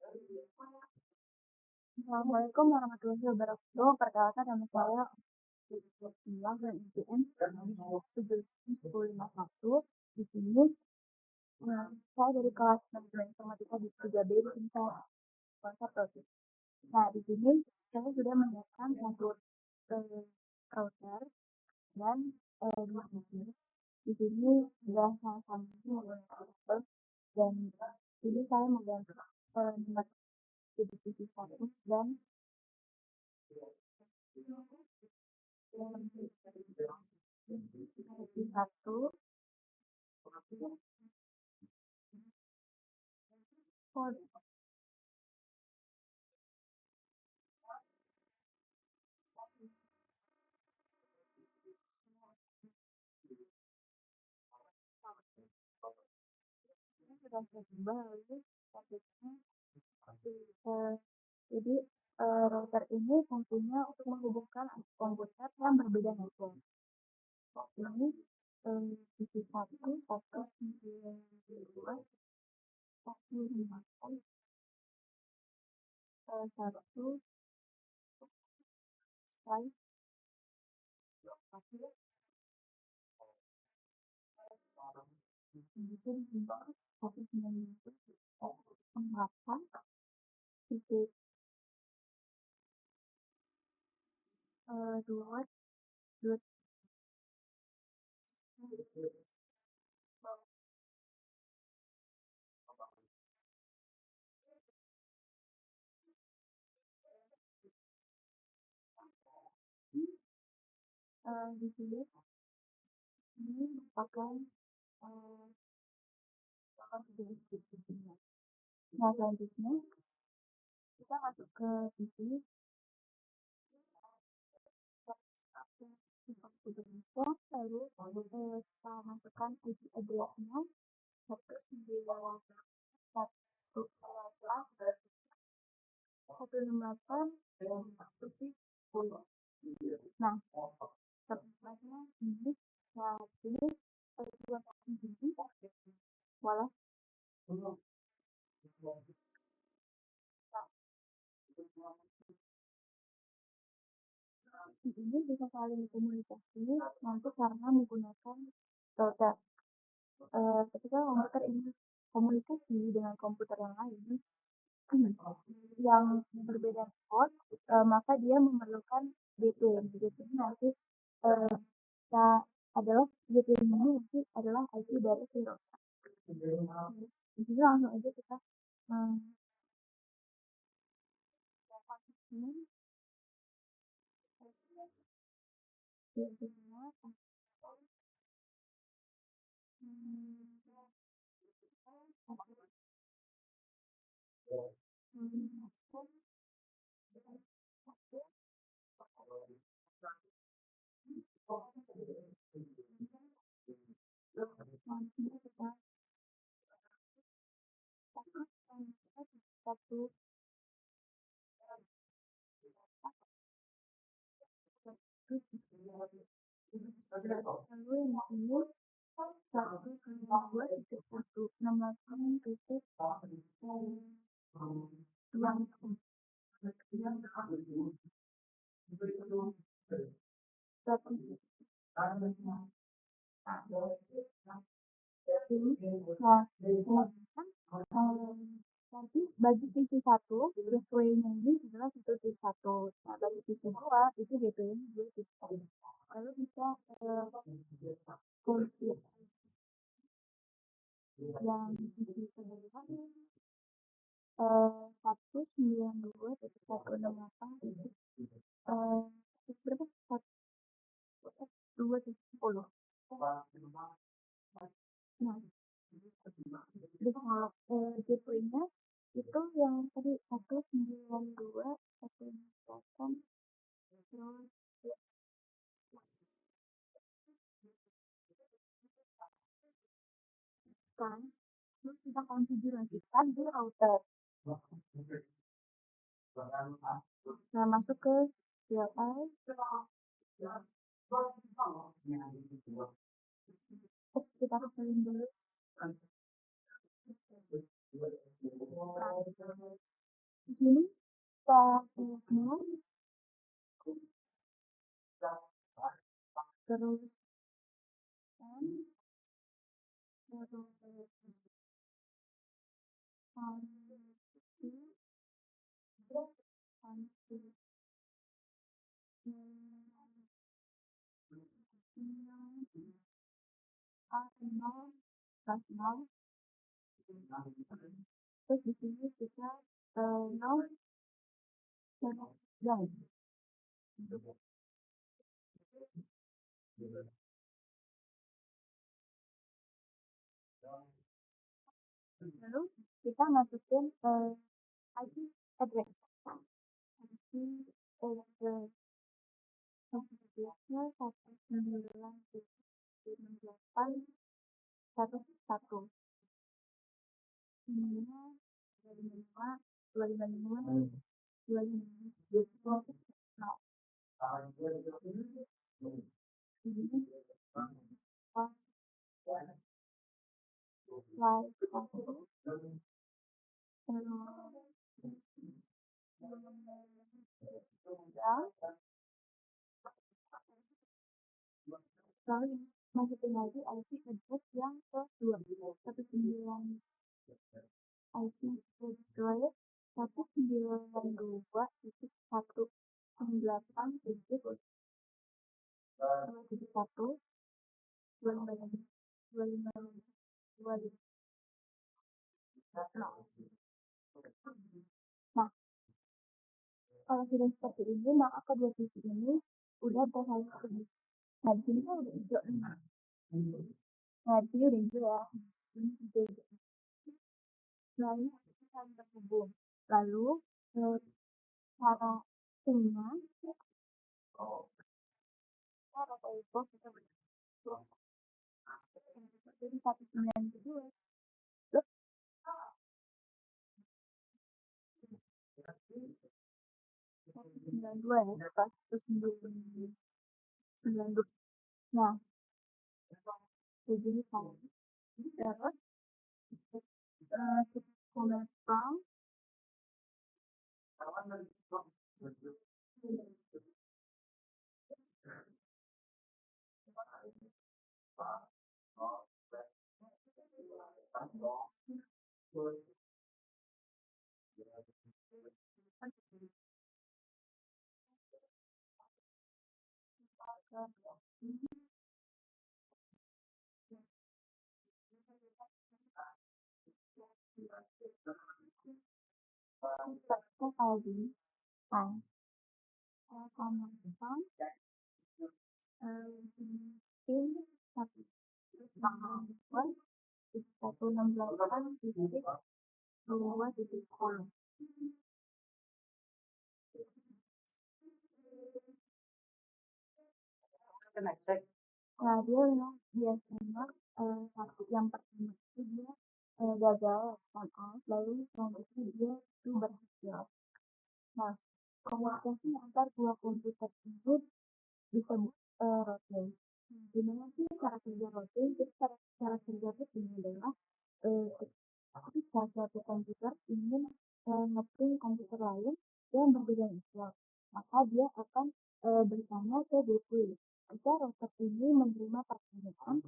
Assalamualaikum warahmatullahi wabarakatuh. Perkenalkan nama saya Bismillah dan IPN 1751. Di sini saya dari kelas manajemen informatika di 3B di sini saya konsep project. Nah, di sini saya sudah menyiapkan satu router dan dua PC. Di sini sudah saya sambung menggunakan kabel dan ini saya mengganti nomor PC 1 dan PC 1 for sudah saya coba lalu targetnya jadi router ini fungsinya untuk menghubungkan komputer yang berbeda network. Ini PC 1, 192, 158, 1 size 1, kemudian 190, 108, titik 2, 2, di sini ini merupakan nah selanjutnya kita masuk ke PC Indonesia, lalu kita masukkan IP address-nya 198.168.10. Nah, tempatnya sendiri saat ini 2 walau ini bisa saling komunikasi nanti karena menggunakan router. Ketika komputer ini komunikasi dengan komputer yang lain yang berbeda port, maka dia memerlukan gateway. Gateway nanti kita adalah gateway ini nanti adalah IP dari si router. Di sini langsung aja kita satu lalu yang ini 192.168.2. Nanti bagi PC 1 gateway-nya ini adalah 1.1. Nah, bagi PC 2 itu gateway-nya 2.1. Lalu bisa kunci yang PC kedua 192.168 berapa? 2.10. Nah, jadi kalau gateway-nya itu yang tadi 192.168 terus kan terus kita konfigurasikan di router. Nah, masuk ke CLI. Terus kita kembali dulu. Di sini packnya terus kan terus anti anti nol plus nol. Terus di sini kita nol dan lalu kita masukin IP address. IP address addressnya 192.168.1.1. Ininya 255 255 255 nah ini slide satu ya lalu masukin lagi IP address yang kedua 19 IP address 192.168.1 255 nah kalau sudah seperti ini maka kedua sisi ini udah saling ketemu. Nah di sini kan udah hijau nih. Nah di sini udah hijau ya. Ini hijau. Nah ini harusnya saling terhubung. Lalu cara ininya cara telepon kita berhitung. Jadi 192. Loh, 192 ya. 192. Nah, jadi kalau terus kita connectkan ke tadi. Nah, connectkan pin 168.2.10. Nah, dia memang biasanya satu yang pertama itu dia gagal on off, lalu selanjutnya dia itu berhasil. Nah, komunikasi antar dua komputer itu disebut routing. Gimana sih cara kerja routing? Jadi cara kerja routing adalah ketika suatu komputer ingin nge-ping komputer lain yang berbeda network, maka dia akan bertanya ke gateway. Jika router ini menerima pertanyaan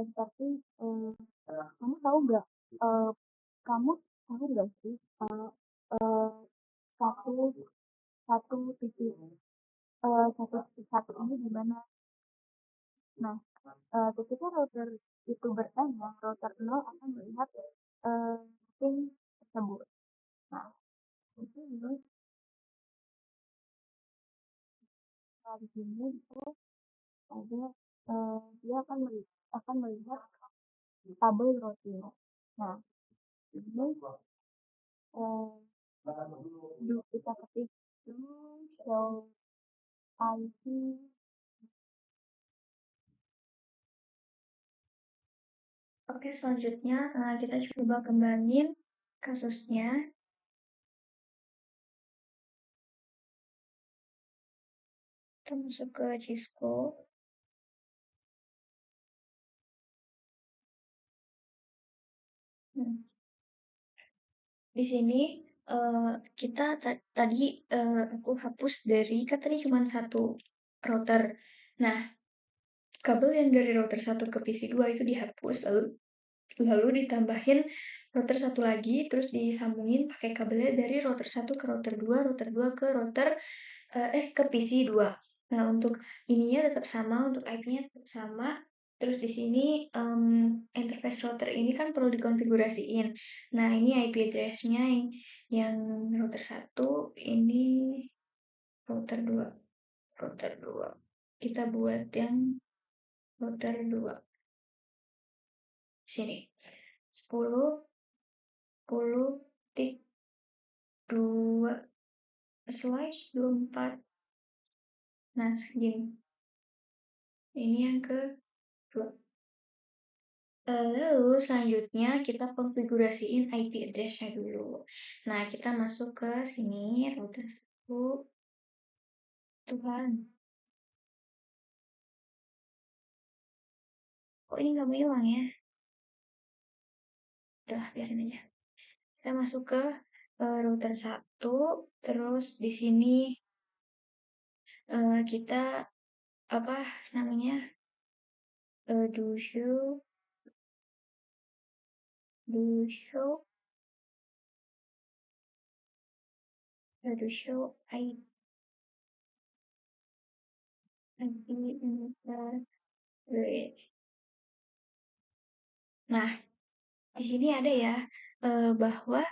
seperti kamu tahu nggak eh, kamu tahu nggak sih eh, satu satu titik satu titik satu ini di mana? Nah, ketika router itu bertanya, router 0 akan melihat ping tersebut. Nah, di sini di sini itu ada dia akan melihat tabel routing. Nah, ini kita ketik show IP. Oke, selanjutnya kita coba kembangin kasusnya. Kita masuk ke Cisco. Di sini kita tadi aku hapus kan tadi cuma satu router. Nah, kabel yang dari router 1 ke PC2 itu dihapus, lalu ditambahin router satu lagi, terus disambungin pakai kabelnya dari router 1 ke router 2 ke ke PC2. Nah, untuk ininya tetap sama, untuk IP-nya tetap sama. Terus di sini interface router ini kan perlu dikonfigurasiin. Nah, ini IP address-nya yang router 1, ini router 2. Router 2. Kita buat yang router 2. Sini. 10 10 tik 2 slash 24. Nah, gini. Ini yang kedua. Lalu selanjutnya kita konfigurasiin IP address-nya dulu. Nah, kita masuk ke sini, router 1. Tuhan. Kok ini nggak mau hilang ya? Udah, biarin aja. Kita masuk ke router 1, terus di sini kita apa namanya? Do show IP address. Nah, di sini ada ya bahwa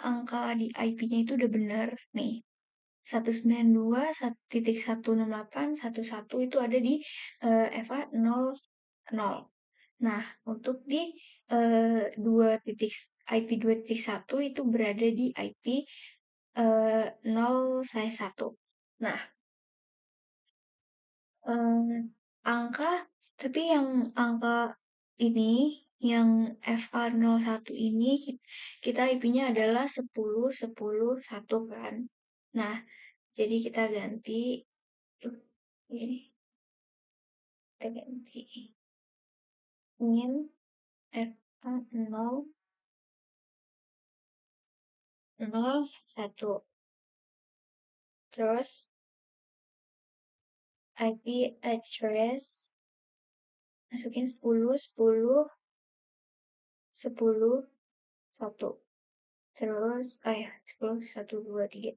angka di IP-nya itu udah benar nih. 192.168.11 itu ada di FA 00. Nah, untuk di IP 2.1 itu berada di IP 0/1. Nah, tapi yang angka ini yang FA01 ini kita IP-nya adalah 10.10.1 kan. Nah, jadi kita ganti ini. Kita ganti ingin FA001. Terus IP address masukin 10.10.10.1. Terus 10.1.2.3.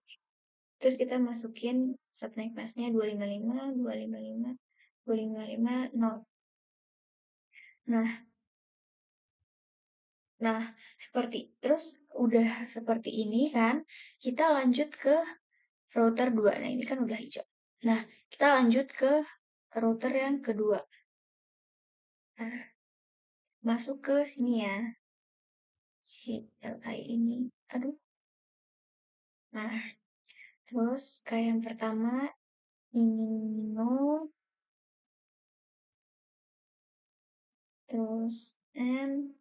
Terus kita masukin subnet masknya 255.255.255.0. Nah, terus udah seperti ini kan, kita lanjut ke router 2. Nah, ini kan udah hijau. Nah, kita lanjut ke router yang kedua. Nah, masuk ke sini ya. CLI ini. Aduh. Nah, terus kayak yang pertama, ini no. Terus N.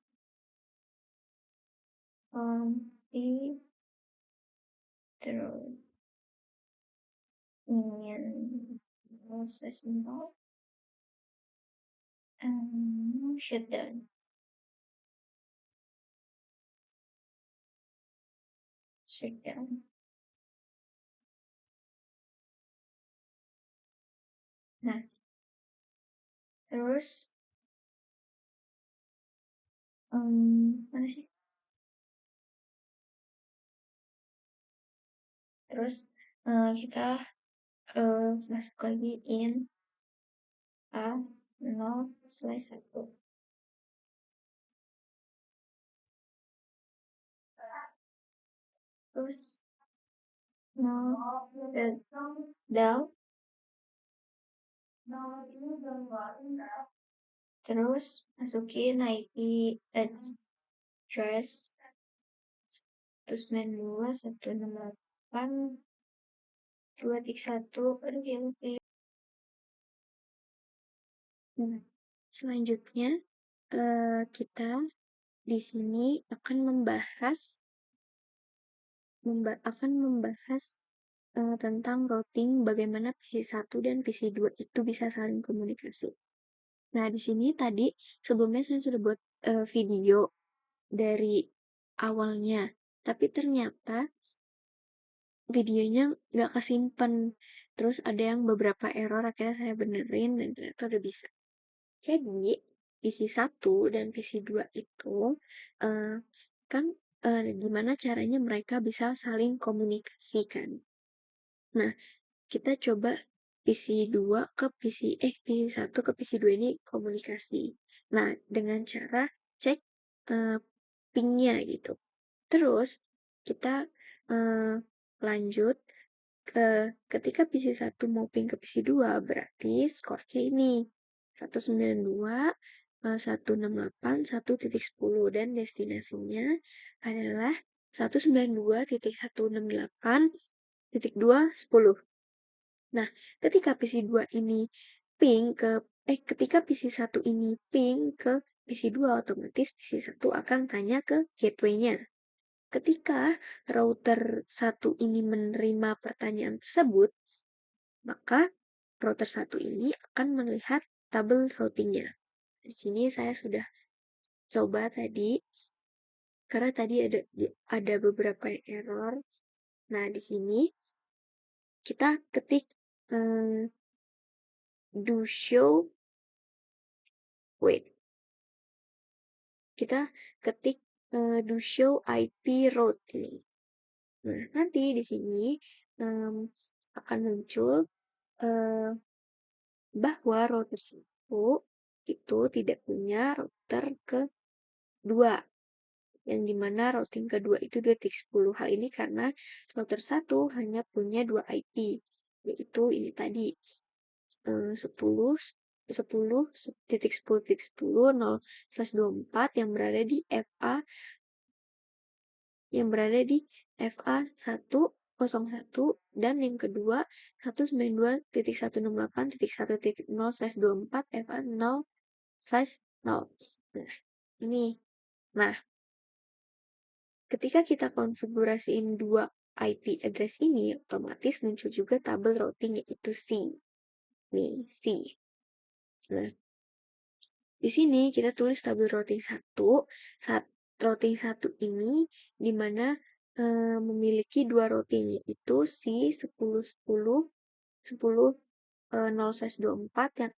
I. Terus ingin proses no. Shutdown. Nah, terus mana sih? Terus kita masuk lagi in A0/1. Terus down. Terus masukin IP address 192.168.231. Aduh ya lupa. Nah, selanjutnya kita di sini akan membahas tentang routing bagaimana PC1 dan PC2 itu bisa saling komunikasi. Nah, di sini tadi sebelumnya saya sudah buat video dari awalnya. tapi ternyata videonya nggak kesimpan. Terus ada yang beberapa error, akhirnya saya benerin dan ternyata udah bisa. Jadi, PC 1 dan PC 2 itu eh, kan gimana caranya mereka bisa saling komunikasikan. Nah, kita coba PC 1 ke PC 2 ini komunikasi. Nah, dengan cara cek eh, pingnya gitu. Terus kita eh, lanjut ketika PC 1 mau ping ke PC 2 berarti skornya ini 192, 168, 1.10 dan destinasinya adalah 192.168.210. Nah, ketika PC 2 ini ketika PC 1 ini ping ke PC 2 otomatis PC 1 akan tanya ke gateway-nya. Ketika router 1 ini menerima pertanyaan tersebut, maka router 1 ini akan melihat tabel routingnya. Di sini saya sudah coba tadi, karena tadi ada beberapa error. Nah, di sini kita ketik do show, wait, kita ketik do show IP route ini. Nah, nanti di sini akan muncul bahwa router 1 itu tidak punya router kedua, yang dimana routing kedua itu 2.10. Hal ini karena router 1 hanya punya 2 IP, yaitu ini tadi 10 10.10.10/24 yang berada di FA101 dan yang kedua 192.168.1.0/24 FA0/0. Nah, ini. Nah, ketika kita konfigurasiin dua IP address ini, otomatis muncul juga tabel routing yaitu C. Nih, C. Nah, di sini kita tulis tabel routing 1. Routing 1 ini di mana memiliki dua routing yaitu C 10.10 10/0/24 yang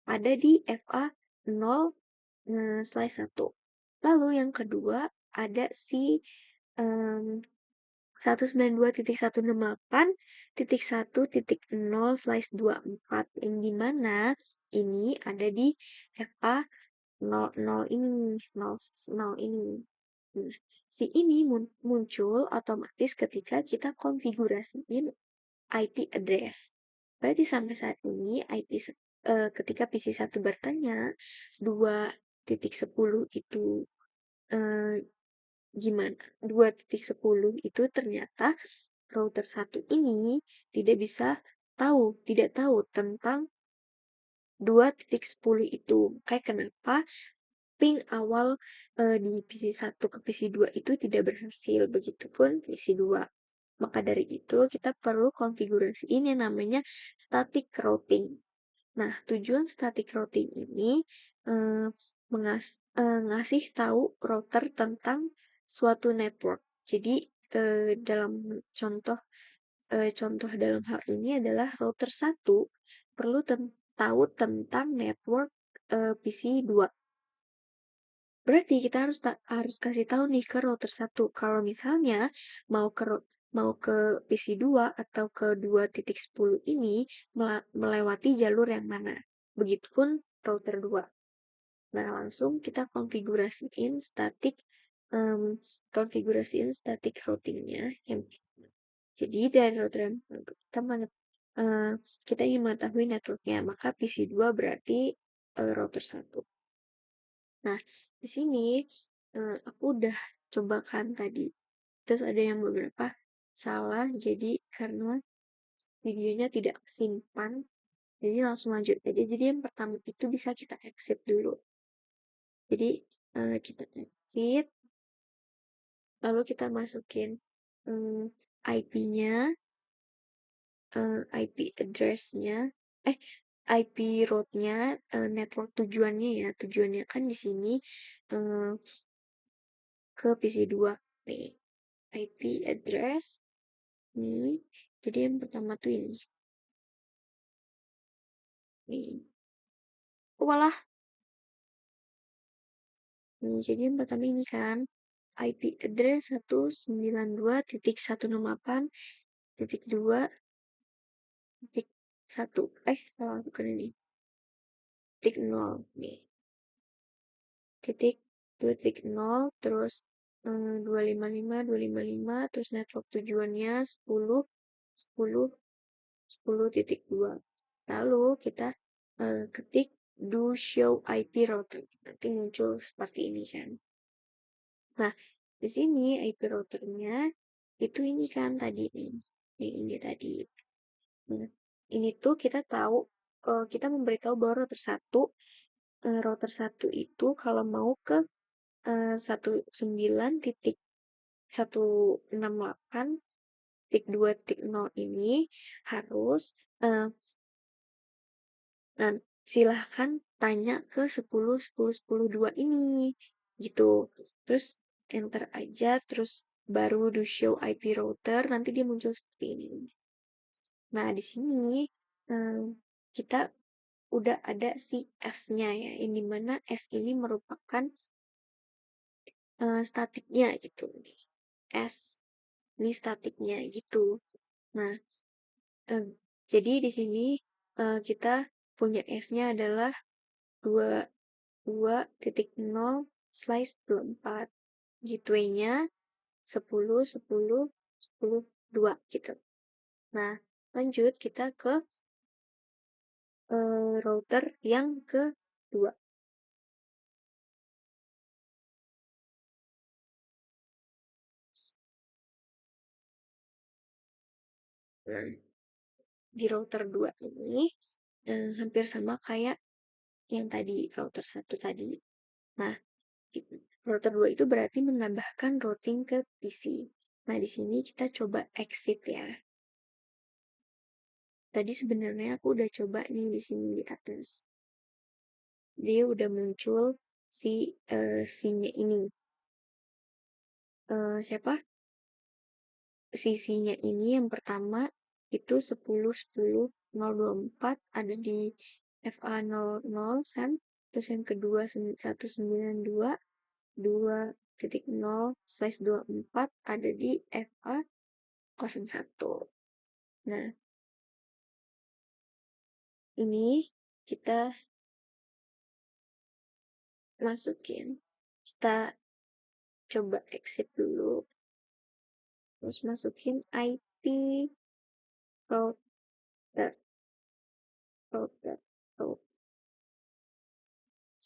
ada di FA0/1. Lalu yang kedua ada C 192.168.1.0/24 yang dimana ini ada di FA 00 ini, 00 ini. Nah, si ini muncul otomatis ketika kita konfigurasiin IP address. Berarti sampai saat ini ketika PC 1 bertanya 2.10 itu gimana? 2.10 itu ternyata router 1 ini tidak tahu tentang 2.10 itu. Kayak kenapa ping awal di PC 1 ke PC 2 itu tidak berhasil, begitupun PC 2. Maka dari itu kita perlu konfigurasi ini yang namanya static routing. Nah, tujuan static routing ini ngasih tahu router tentang suatu network. Jadi dalam contoh dalam hal ini adalah router 1 perlu tahu tentang network PC 2. Berarti kita harus kasih tahu nih ke router 1 kalau misalnya mau ke PC 2 atau ke 2.10 ini melewati jalur yang mana. Begitupun router 2. Nah, langsung kita konfigurasiin static routingnya. Jadi dari router yang kita ingin mengetahui networknya, maka PC 2 berarti router 1. Nah, di sini aku udah cobakan tadi. Terus ada yang beberapa salah, jadi karena videonya tidak simpan, jadi langsung lanjut aja. Jadi yang pertama itu bisa kita exit dulu. Jadi kita exit, lalu kita masukin IP-nya, IP address-nya, IP route-nya, network tujuannya ya. Tujuannya kan di sini ke PC 2 nih. IP address nih. Jadi yang pertama tuh ini. Nih. Walah. Nih, jadi yang pertama ini kan IP address 192.168.2.1 salah bukan ini. Titik 0 nih. Titik 2.0 terus 255 terus network tujuannya 10.10.10.2. Lalu kita ketik do show IP router. Nanti muncul seperti ini kan. Nah, di sini IP routernya itu ini kan tadi nih. Ini tadi. Nah, ini tuh kita tahu kita memberitahu bahwa router satu itu kalau mau ke 19.168.2.0 ini harus silahkan tanya ke 10.10.10.2 ini gitu. Terus enter aja terus baru do show IP router nanti dia muncul seperti ini. Nah, di sini kita udah ada si S-nya ya. Ini mana S ini merupakan statiknya gitu nih. S ini statiknya gitu. Nah, jadi di sini kita punya S-nya adalah 2.0/24. Gateway-nya 10.10.10.2 gitu. Nah, lanjut kita ke router yang kedua. Nah, di router 2 ini hampir sama kayak yang tadi router 1 tadi. Nah, router 2 itu berarti menambahkan routing ke PC. Nah, di sini kita coba exit ya. Tadi sebenarnya aku udah coba nih di sini di atas. Dia udah muncul si C-nya ini. Siapa? Sisinya ini yang pertama itu 10.10.024 ada di FA00 kan. Terus yang kedua 192.2.0/24 ada di FA01. Nah, ini kita masukin. Kita coba exit dulu. Terus masukin IP router. Router.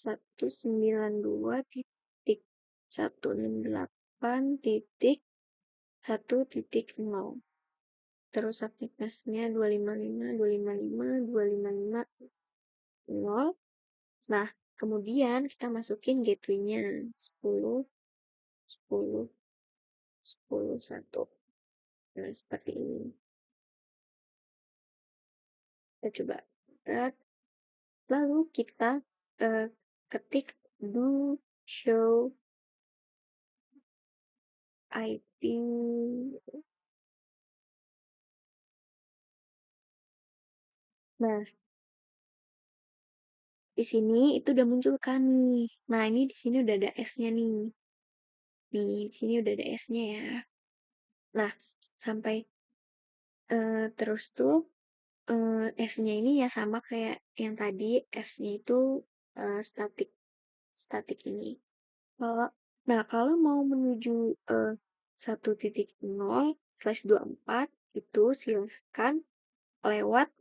192.168.1.0. Terus subnetnya 255.255.255.0. Nah, kemudian kita masukin gateway-nya 10.10.10.1. Nah, seperti ini. Kita coba. Lalu kita ketik do show IP. Nah, di sini itu udah muncul kan nih. Nah, ini di sini udah ada S-nya nih. Nih, di sini udah ada S-nya ya. Nah, sampai terus tuh S-nya ini ya sama kayak yang tadi, S-nya itu statik. Statik ini. Kalau mau menuju 1.0/24 itu silahkan lewat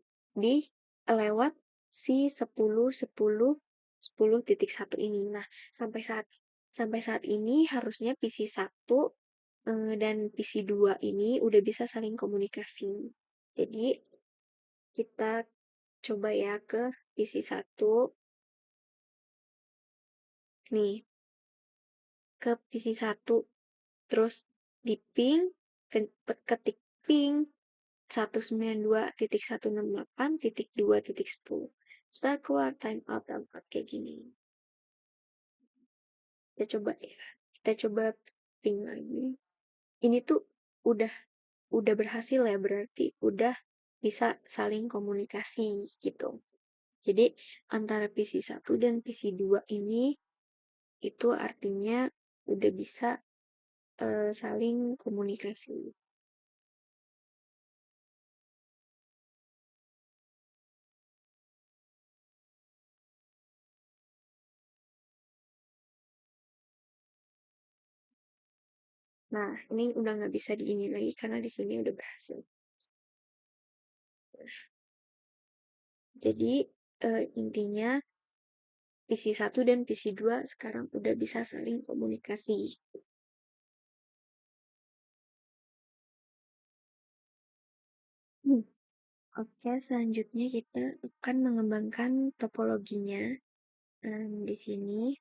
lewat si 10.10.10.1 ini. Nah, sampai saat ini harusnya PC 1 dan PC 2 ini udah bisa saling komunikasi. Jadi kita coba ya ke PC 1. Nih, ke PC 1 terus di ping ketik ping 192.168.2.10. Setelah keluar timeout kayak gini. Kita coba ya. Kita coba ping lagi. ini tuh udah berhasil ya, berarti udah bisa saling komunikasi gitu. Jadi antara PC 1 dan PC 2 ini itu artinya udah bisa saling komunikasi. Nah, ini udah nggak bisa di ini lagi karena di sini udah berhasil. Jadi intinya PC 1 dan PC 2 sekarang udah bisa saling komunikasi. Oke, selanjutnya kita akan mengembangkan topologinya. Di sini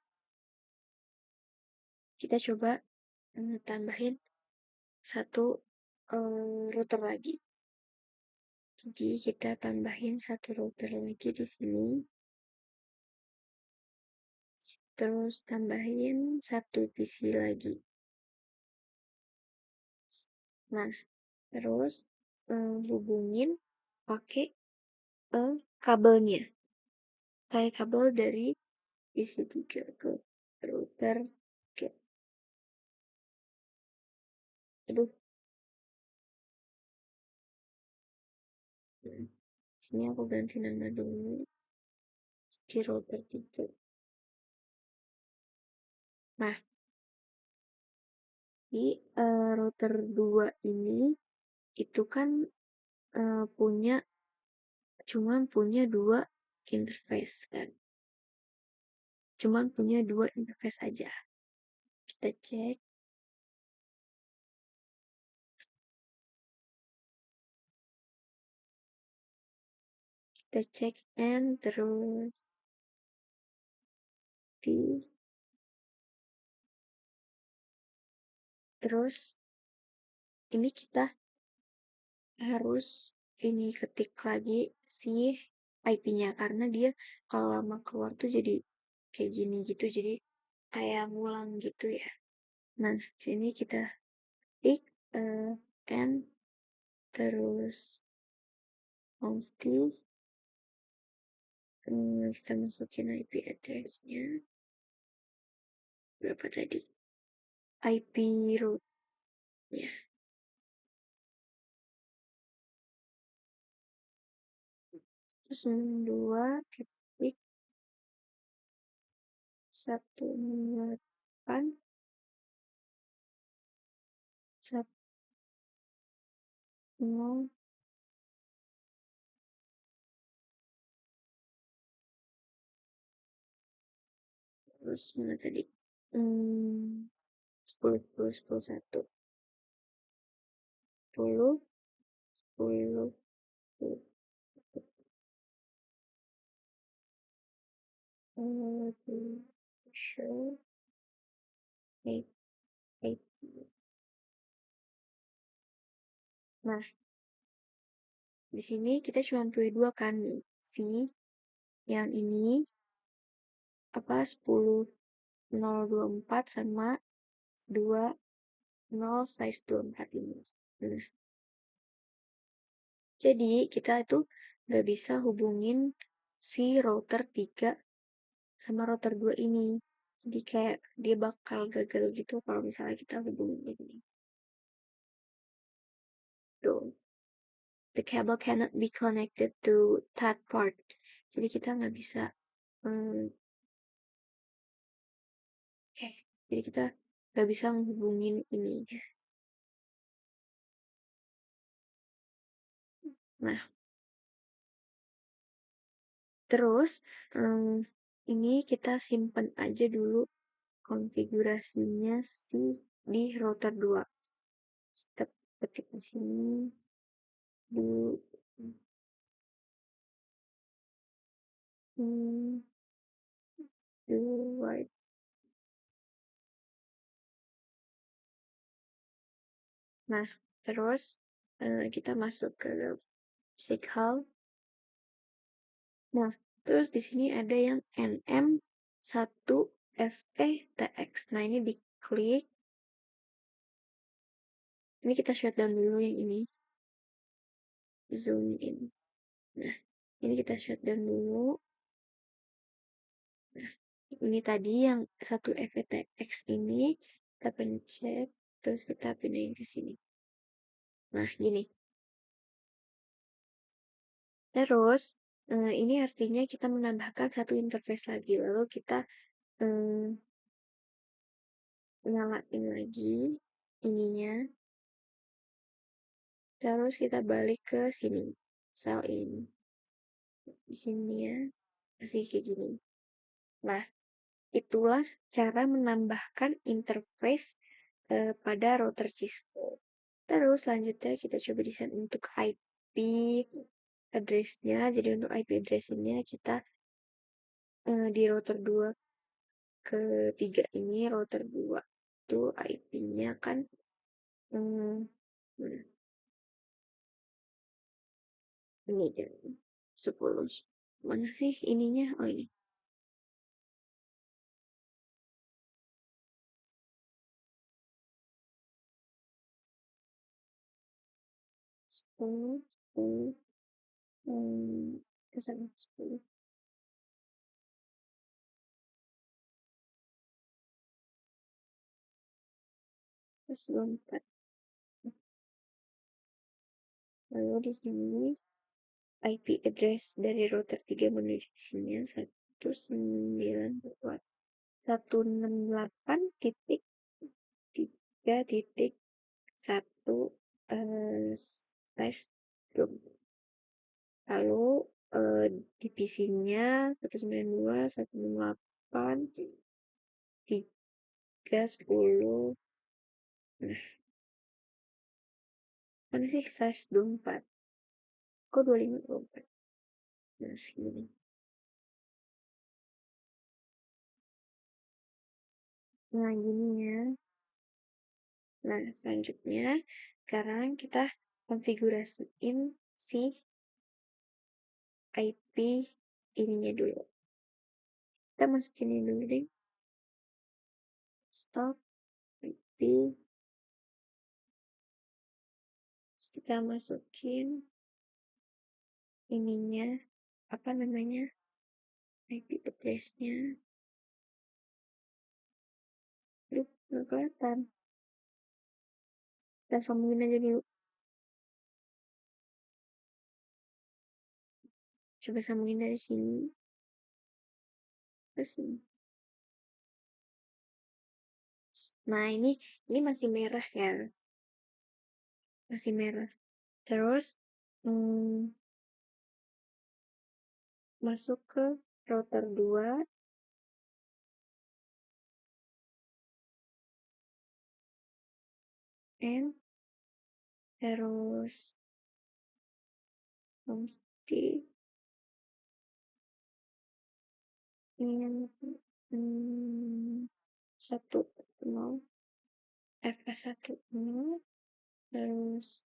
kita coba tambahin satu router lagi. Jadi kita tambahin satu router lagi di sini. Terus tambahin satu PC lagi. Nah, terus hubungin pakai kabelnya. Kayak kabel dari PC 3 ke router. Oke. Aduh, sini aku ganti nama dulu di router 3. Nah, di router 2 ini itu kan cuman punya 2 interface kan. Cuman punya 2 interface aja. Kita cek. Kita cek and terus terus ini kita harus ini ketik lagi si IP-nya karena dia kalau lama keluar tuh jadi kayak gini gitu, jadi kayak ngulang gitu ya. Nah, sini kita ketik and terus nanti kita masukin IP address-nya berapa tadi, IP root-nya. Terus 2 ketik 108 10. Terus mana tadi? 10, 10, 10, 1. 10, 10, 10. Show 8, 8. Nah, di sini kita cuma punya 2 kan nih. Si yang ini apa 10.024 sama 20/24 ini. Nah, jadi kita itu nggak bisa hubungin si router 3 sama router 2 ini. Jadi kayak dia bakal gagal gitu kalau misalnya kita hubungin ini. Tuh. The cable cannot be connected to that part. Jadi kita nggak bisa jadi kita nggak bisa menghubungin ini. Nah, terus ini kita simpen aja dulu konfigurasinya di router 2. Kita ketik di sini dulu. White. Nah, terus kita masuk ke basic hall. Nah, terus di sini ada yang NM1FE TX. Nah, ini diklik. Ini kita shutdown dulu yang ini, zoom in. Nah, ini kita shutdown dulu. Nah, ini tadi yang satu FTX ini kita pencet, terus kita pindahin ke sini. Nah, gini. Terus, ini artinya kita menambahkan satu interface lagi. Lalu kita nyalain lagi ininya. Terus kita balik ke sini. Sel ini. Di sini ya. Masih kayak gini. Nah, itulah cara menambahkan interface pada router Cisco. Terus selanjutnya kita coba desain untuk IP address-nya. Jadi untuk IP address-nya kita di router 2 ke 3 ini, router 2 itu IP-nya kan hmm, ini jam 10. Mana sih ininya? Oh ini. 10, 10, kesana 10. Terus 24. Lalu di sini IP address dari router 3 menuju ke sini 198.3.1 slash dom. Lalu divisinya 192.168.310. Nah, mana sih slash 24? Kok 2524? Nah, ini. Nah, gini ya. Nah, selanjutnya sekarang kita konfigurasiin si IP ininya dulu. Kita masukin ini dulu deh. Stop IP. Terus kita masukin ininya, apa namanya, IP address-nya. Aduh, nggak kelihatan. Kita sambungin aja dulu. Coba sambungin dari sini. Terus ini. Nah, ini masih merah ya. Masih merah. Terus masuk ke router 2. And terus nanti ini 1.0 FS1.0 terus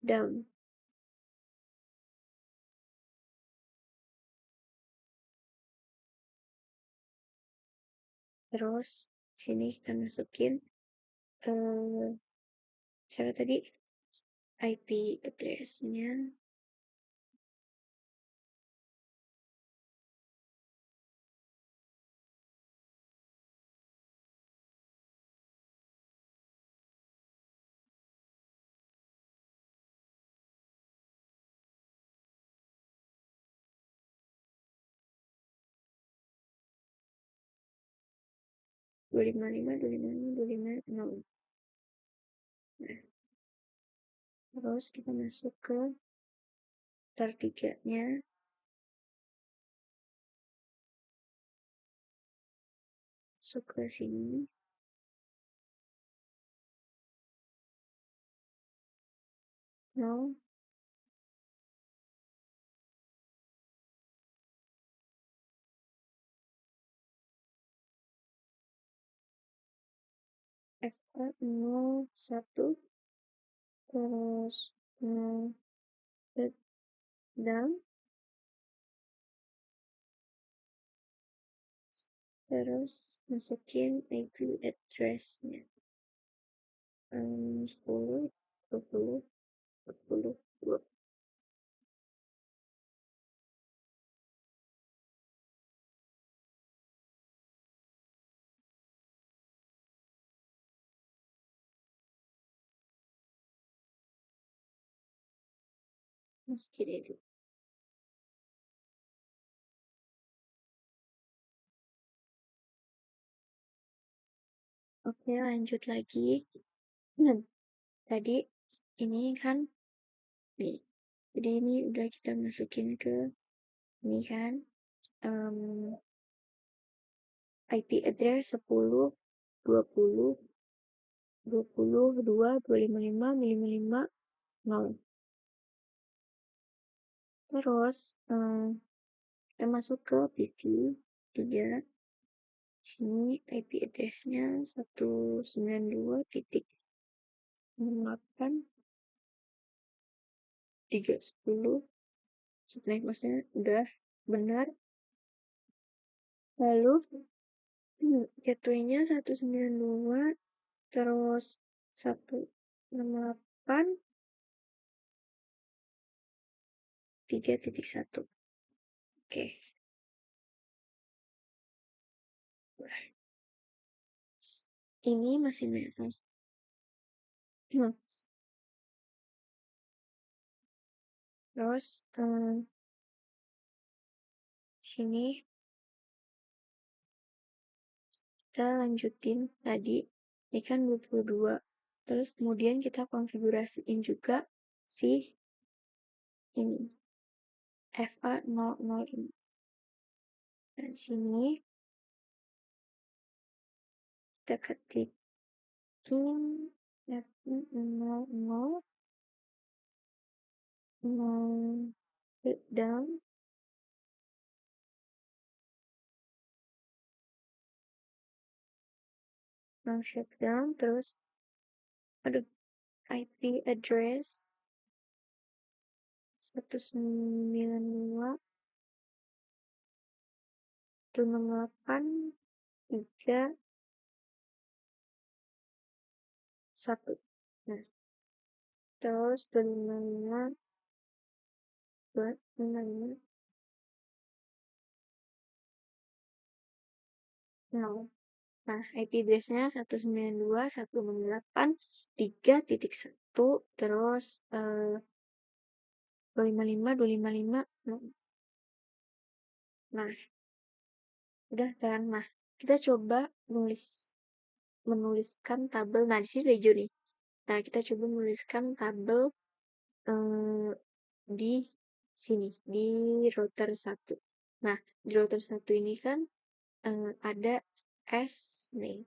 down. Terus sini kita masukin siapa tadi IP address-nya. Dua lima lima 255 Nah, terus kita masuk ke router 3-nya. Masuk ke sini. No. FA01 terus down terus masukin IP address-nya. 10, 20, 40, 2. Masukin dulu. Oke, lanjut lagi. Tadi ini kan nih. Jadi ini udah kita masukin ke ini kan IP address 10, 20, 20, 2, 255, 555, 0. Terus kita masuk ke PC 3. Sini IP address-nya 192.68.310. Supply maksudnya udah benar. Lalu gateway-nya 192, terus 168, 3.1. Oke. Ini masih merah. Terus sini kita lanjutin tadi ini kan 22. Terus kemudian kita konfigurasiin juga si ini FA00 ini. Dan sini kita ketikin F00 breakdown shutdown, terus IP address 192, 168, 3, 1. Nah, terus 255, 255, 0. Nah, IP address-nya 192.168.3.1, terus 255, 255, 0. Nah, udah kan? Nah, kita coba menuliskan tabel. Nah, di sini udah hijau nih. Nah, kita coba menuliskan tabel di sini, di router 1. Nah, di router 1 ini kan ada S nih.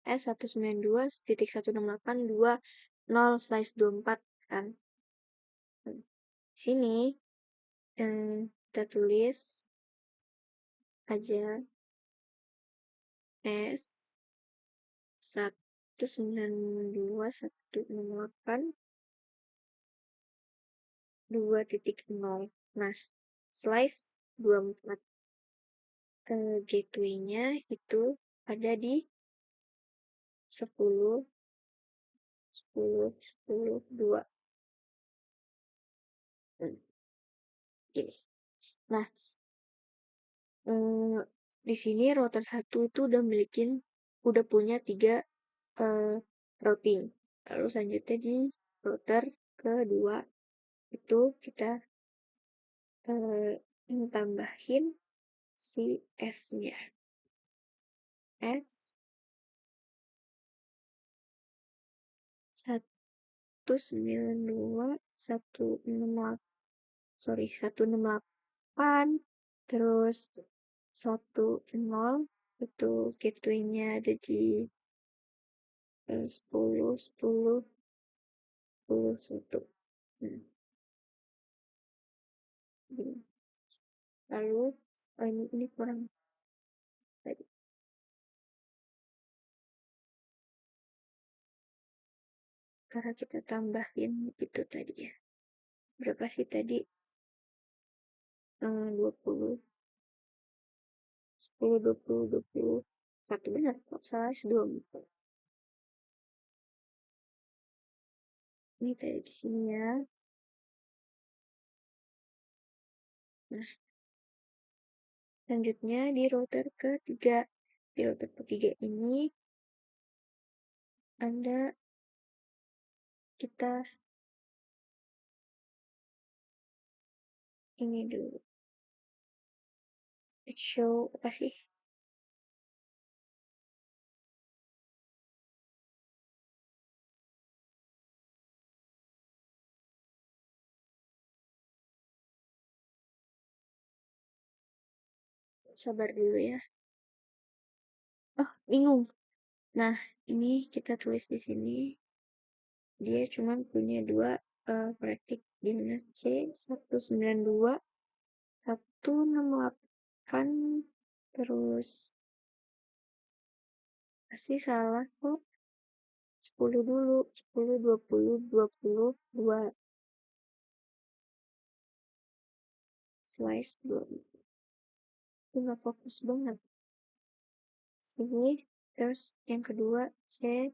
S192.168.2.0/24 kan. Sini kita tulis aja S 192.168.2.0. Nah, slice 24. Gateway-nya itu ada di 10, 10, 10, 2. Gini. Nah, di sini router 1 itu udah punya 3 routing. Lalu selanjutnya di router kedua itu kita tambahin si S-nya. S 192.168, terus 10 itu gateway-nya ada di 10, 10, 10, 1. Lalu ini kurang tadi. Karena kita tambahin itu tadi ya. Berapa sih tadi? 20, 10, 20, 20. Satu benar, kok salah 24. Ini tadi di sini ya. Nah, selanjutnya di router ketiga. Di router ketiga ini ada kita ini dulu. Show apa sih? Sabar dulu ya. Oh, bingung. Nah, ini kita tulis di sini. Dia cuma punya dua praktik di mana C192 168 terus pasti salah kok. 10 dulu, 10 22 slice 2. Itu nggak fokus banget. Sini, terus yang kedua C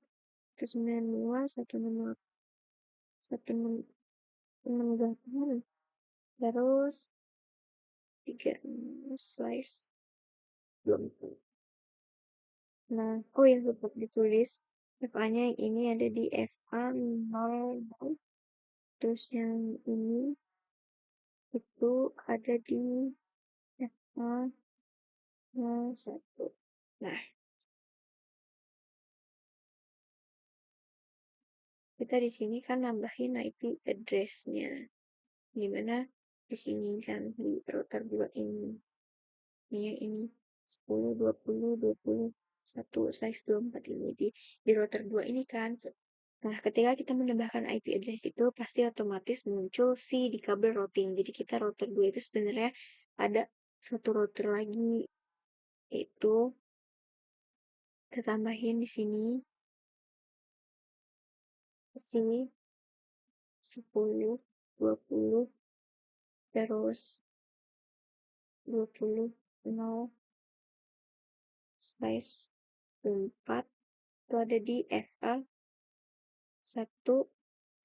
192 168 terus 3 slice 20. Nah, oh yang tetap ditulis FA-nya yang ini ada di FA 0, terus yang ini itu ada di FA 1. Nah, kita di sini kan nambahin IP address-nya. Dimana di sini kan di router 2 ini. Ini yang ini 10, 20, 21, size 24 ini di router 2 ini kan. Nah, ketika kita menambahkan IP address itu pasti otomatis muncul C di kabel routing. Jadi kita router 2 itu sebenarnya ada satu router lagi, itu kita tambahin di sini C 10, 20 terus 20 0 space 4 itu ada di FA 1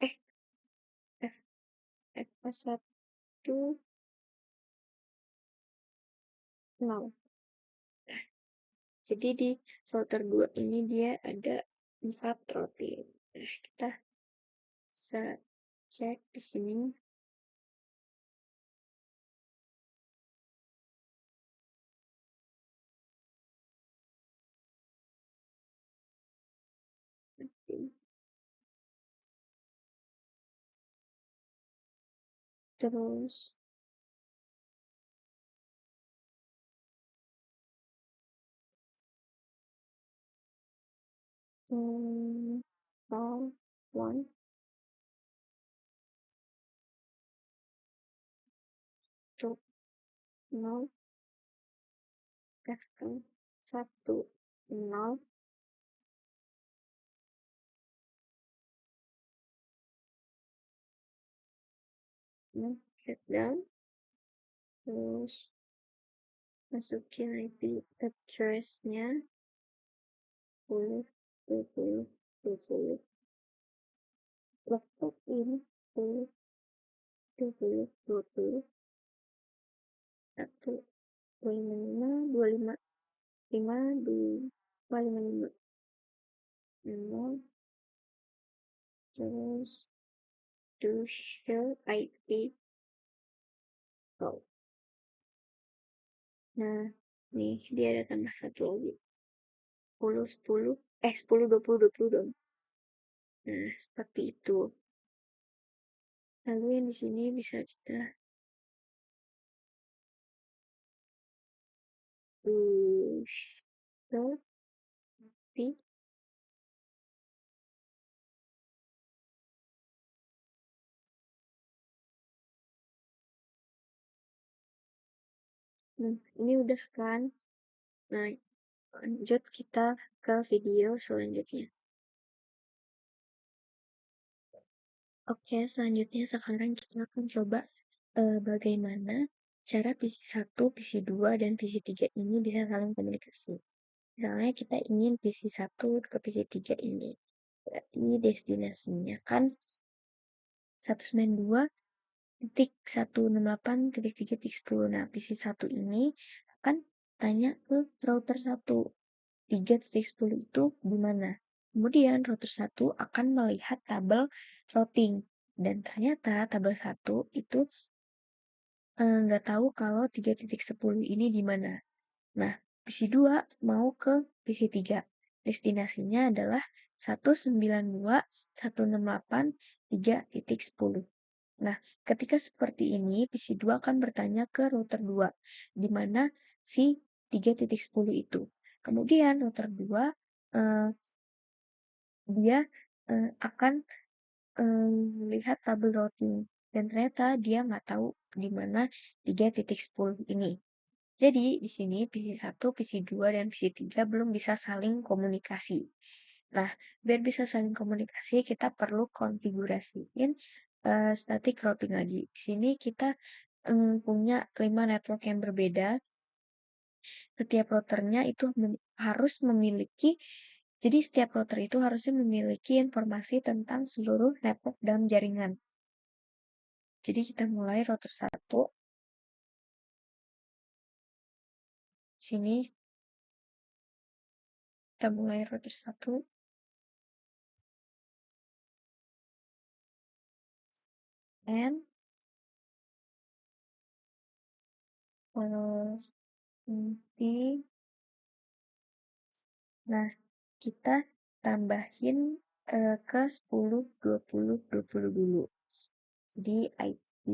F FA 1 0. Jadi di router 2 ini dia ada 4 routing. Nah, kita bisa cek di sini. Terus row 1 to 0 F1 1 0 shutdown, terus masukin IP address-nya 10 20 20 laptop ini 10 20 20 1 25 25 5 2 5 5 0 terus to share IP row. Nah, nih dia ada tambah satu lagi 10 10 10 20 20 dong. Nah, seperti itu. Lalu yang di sini bisa kita tapi ini udah kan. Nah, lanjut kita ke video selanjutnya. Oke, selanjutnya sekarang kita akan coba bagaimana cara PC1, PC2, dan PC3 ini bisa saling komunikasi. Misalnya kita ingin PC1 ke PC3 ini. Berarti destinasinya kan 192.168.3.10. Nah, PC1 ini akan tanya ke router 1. 3.10 itu di mana? Kemudian router 1 akan melihat tabel routing. Dan ternyata tabel 1 itu nggak tahu kalau 3.10 ini di mana. Nah, PC2 mau ke PC3. Destinasinya adalah 192.168.3.10. Nah, ketika seperti ini, PC2 akan bertanya ke router 2, di mana si 3.10 itu. Kemudian router 2, eh, dia akan melihat tabel routing. Dan ternyata dia nggak tahu di mana 3.10 ini. Jadi, di sini PC1, PC2, dan PC3 belum bisa saling komunikasi. Nah, biar bisa saling komunikasi, kita perlu konfigurasiin static routing lagi. Di sini kita punya 5 network yang berbeda. Setiap routernya itu harus memiliki, jadi setiap router itu harusnya memiliki informasi tentang seluruh network dalam jaringan. Jadi kita mulai router 1. Sini kita mulai router 1. And nanti, nah kita tambahin ke 10, 20, 20 dulu. Jadi IP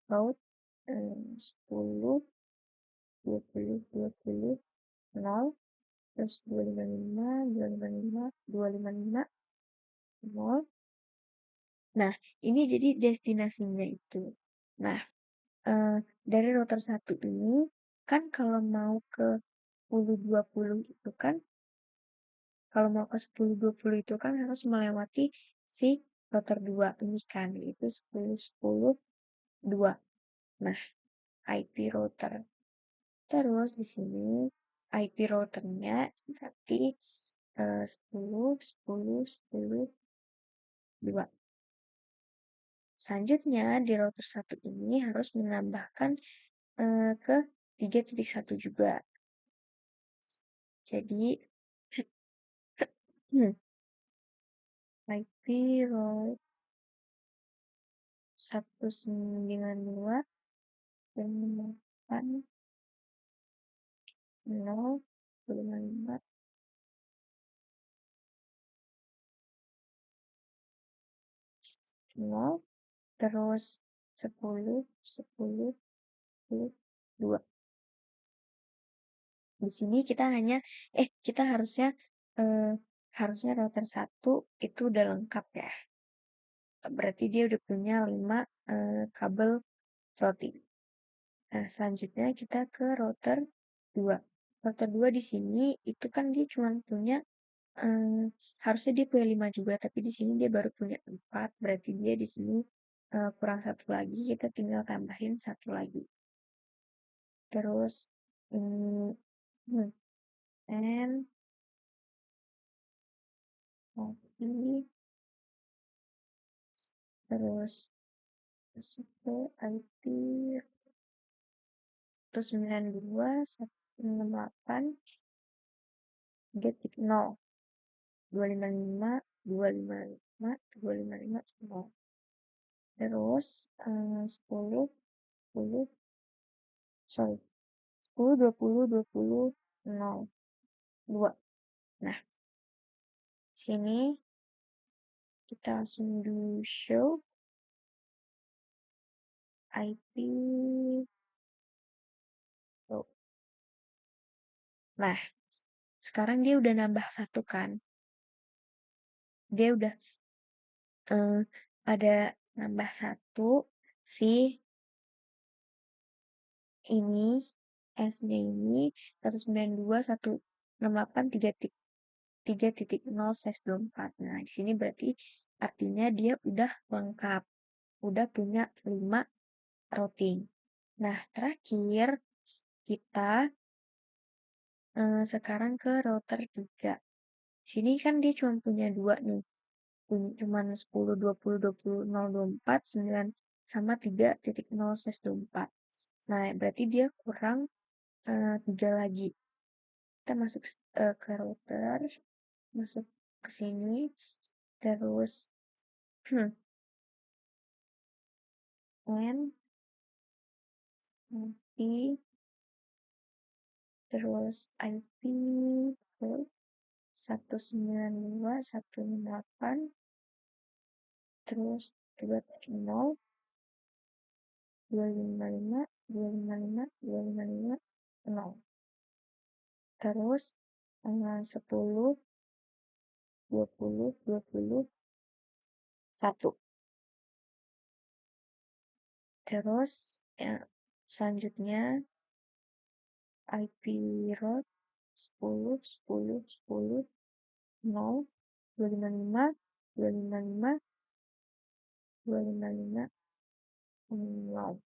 route 10, 20, 20, 0, terus 255, 255, 255, 0. Nah, ini jadi destinasinya itu. Nah, dari router 1 ini, kan kalau mau ke 10-20 itu kan, kalau mau ke 10-20 itu kan harus melewati si router 2 ini kan, yaitu 10-10-2. Nah, IP router. Terus di sini IP routernya berarti 10, 10, 10, 2. Selanjutnya di router 1 ini harus menambahkan ke 3.1 juga. Jadi IP route 192 dan 8 0 25 0 terus 10 10 10 2. Di sini kita harusnya router 1 itu udah lengkap ya. Berarti dia udah punya 5 kabel routing. Nah, selanjutnya kita ke router 2. Router 2 di sini itu kan dia cuma punya harusnya dia punya 5 juga, tapi di sini dia baru punya 4. Berarti dia di sini kurang satu lagi, kita tinggal tambahin satu lagi. Terus and terus masuk ke IP 192.168.0 255 255 255 0. Terus 10 10 sorry 10 20 20 0 2. Nah, sini kita langsung do show IP. Nah, sekarang dia udah nambah satu kan. Dia udah ada nambah satu si ini S-nya ini 192.168.3.0/24. Nah, di sini berarti artinya dia udah lengkap. Udah punya 5 routing. Nah, terakhir kita sekarang ke router 3. Sini kan dia cuma punya 2 nih. cuman 10, 20, 20, 0, 24, 9, sama 3.0/24. Nah, berarti dia kurang 3 lagi. Kita masuk ke router, masuk ke sini, terus and nanti terus IP ke 192.168, terus 2.0, 255, 255, 255, 0. Terus 10, 20, 20, 1. Terus ya, selanjutnya IP route 10, 10, 10, 0, 255, 255, 255, 0.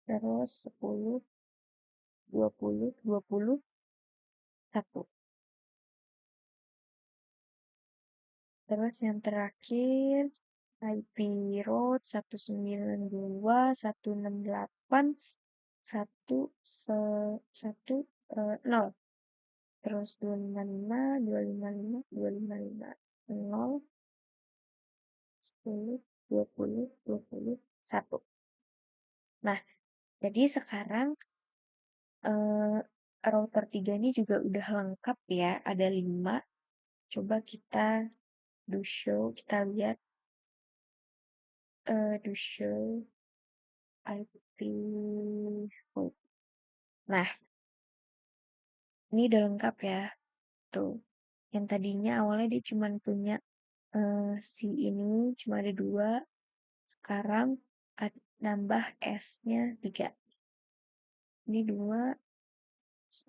Terus 10, 20, 20, 1. Terus yang terakhir IP road 192.168, 1, 1, 0. Terus 255, 255, 255, 0, 10, 20, 20, 1. Nah, jadi sekarang router 3 ini juga udah lengkap ya, ada 5. Coba kita do show, kita lihat do show IP road. Nah, ini udah lengkap ya. Tuh. Yang tadinya awalnya dia cuma punya si ini cuma ada 2. Sekarang nambah S-nya 3. Ini 2,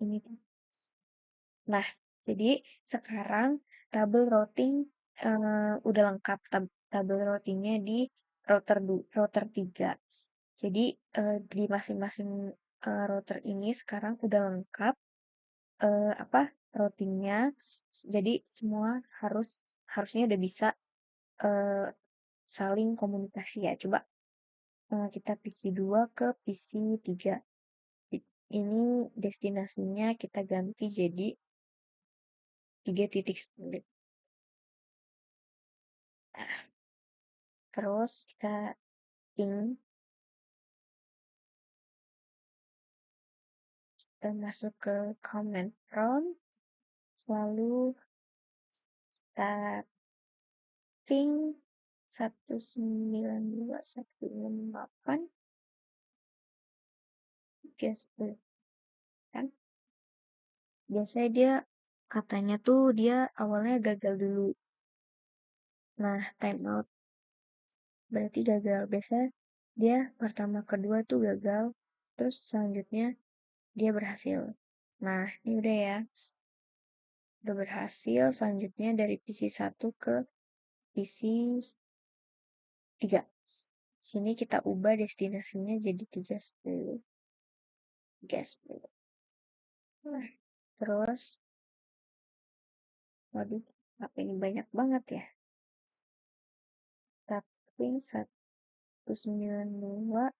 ini. Nah, jadi sekarang tabel routing udah lengkap tabel routingnya di router 3. Jadi di masing-masing router ini sekarang udah lengkap routingnya. Jadi semua harusnya udah bisa saling komunikasi ya. Coba kita PC2 ke PC3. Ini destinasinya kita ganti jadi 3.10. Nah, terus kita masuk ke command prompt, lalu kita ping 192.168, 3.10 kan. Biasanya dia katanya tuh dia awalnya gagal dulu. Nah, timeout berarti gagal. Biasanya dia pertama kedua tuh gagal, terus selanjutnya dia berhasil. Nah, ini udah ya. Udah berhasil, selanjutnya dari PC 1 ke PC 3. Sini kita ubah destinasinya jadi 3.10. 3.10. Nah, terus, waduh, HP ini banyak banget ya. Tapi 192,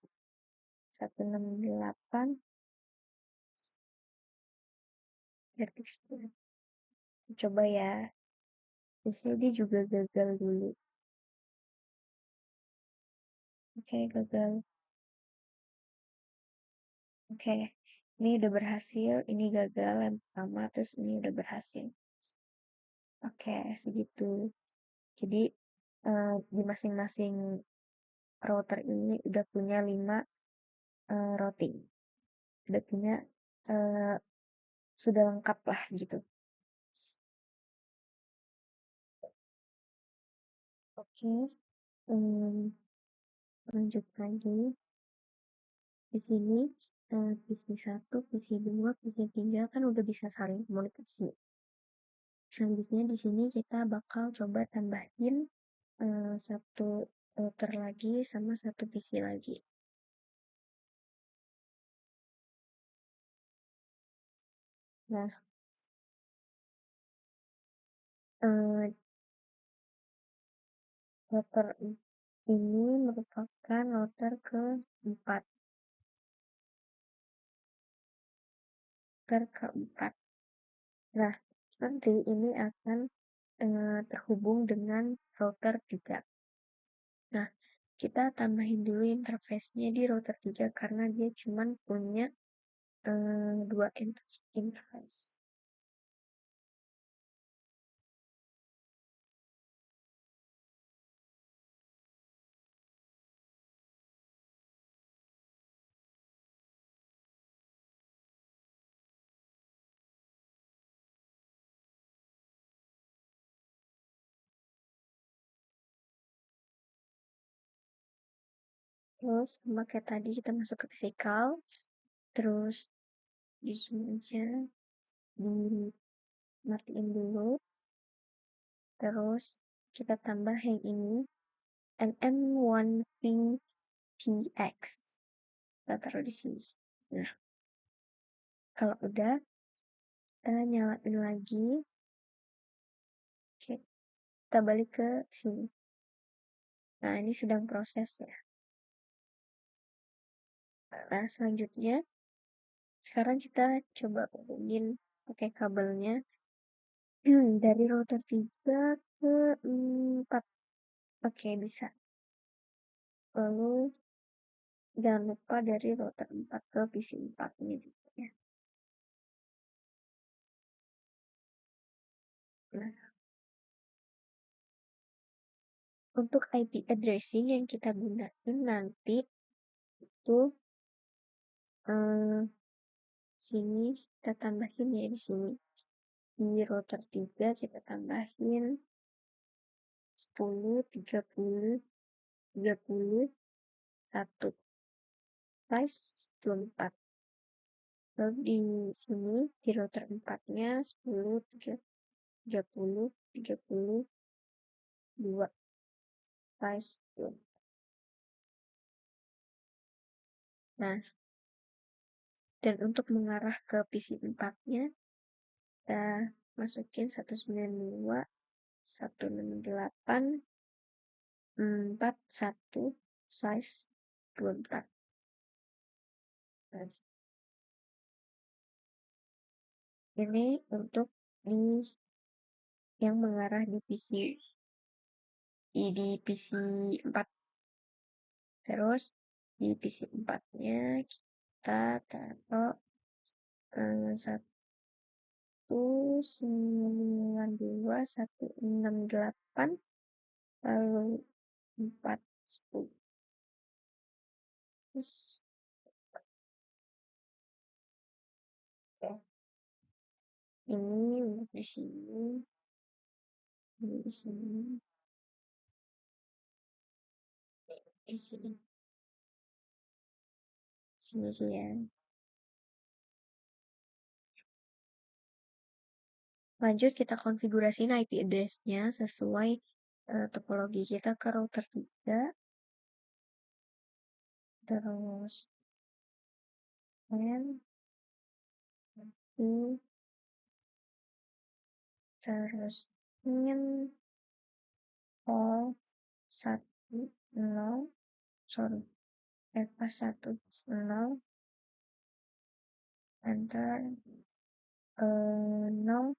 168, 3.10. Coba ya. Biasanya dia juga gagal dulu. Oke, gagal. Oke, ini udah berhasil, ini gagal yang pertama, terus ini udah berhasil. Oke, segitu. Jadi di masing-masing router ini udah punya 5 routing. Udah punya sudah lengkap lah gitu. Oke, lanjut lagi. Di sini PC1, PC2, PC3 kan udah bisa saling komunikasi. Selanjutnya di sini kita bakal coba tambahin satu router lagi sama satu PC lagi. Nah, Router ini merupakan router keempat. Nah, nanti ini akan terhubung dengan router 3. Nah, kita tambahin dulu interface-nya di router 3 karena dia cuma punya 2 interface. Terus sama kayak tadi kita masuk ke physical, terus di zoom aja, dimatiin dulu, terus kita tambah yang ini NM1PTX, kita taruh di sini. Nah, kalau udah kita nyalain lagi, oke, kita balik ke sini. Nah, ini sedang proses ya. Nah, selanjutnya sekarang kita coba hubungin pakai kabelnya dari router 3 ke 4. Oke, bisa. Lalu jangan lupa dari router 4 ke PC 4 ini juga ya. Nah, untuk IP addressing yang kita gunakan nanti itu sini kita tambahin ya di sini. Di router 3 kita tambahin 10, 30, 31 size 24. Lalu di sini di router 4-nya 10, 30, 32 size 24. Nah, dan untuk mengarah ke PC 4-nya kita masukin 192, 168, 41 size 24. Nah, ini untuk yang mengarah di PC 4. Terus di PC 4-nya kita taruh 192, 168, lalu 410. Terus ini untuk di sini, ini di sini, di sini, sini sih ya. Lanjut kita konfigurasiin IP address-nya sesuai topologi kita ke router 3. Terus N, I, terus min, all, 1, 0, sorry, pas 1, 0, enter, 0,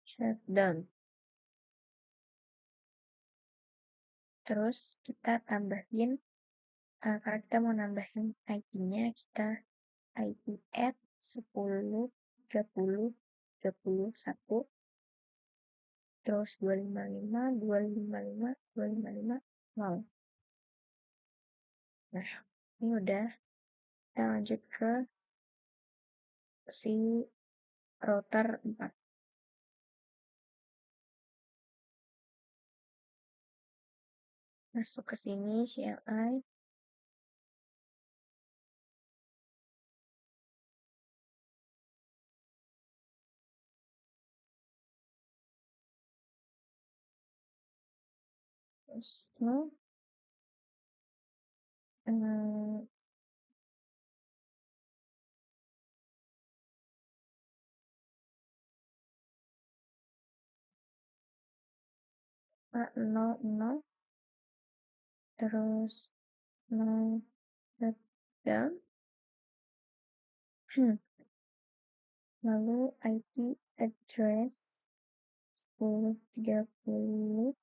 shutdown. Terus kita tambahin, karena kita mau nambahin IP-nya, kita IP add 10, 30, 31, terus 255, 255, 255, 0. Nah, ini udah. Kita lanjut ke si router 4. Masuk ke sini CLI. Terus A00 terus 0 shutdown. Lalu IP address 1030.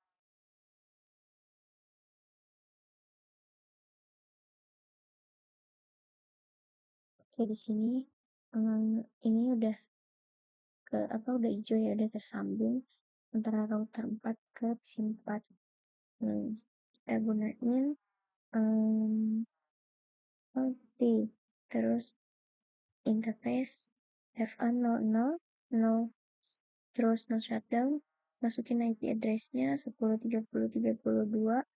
Oke, di sini ini udah udah hijau ya, udah tersambung antara router 4 ke PC 4. Kita gunain OT, terus interface FA00 terus no shutdown, masukin IP address-nya 10.30.32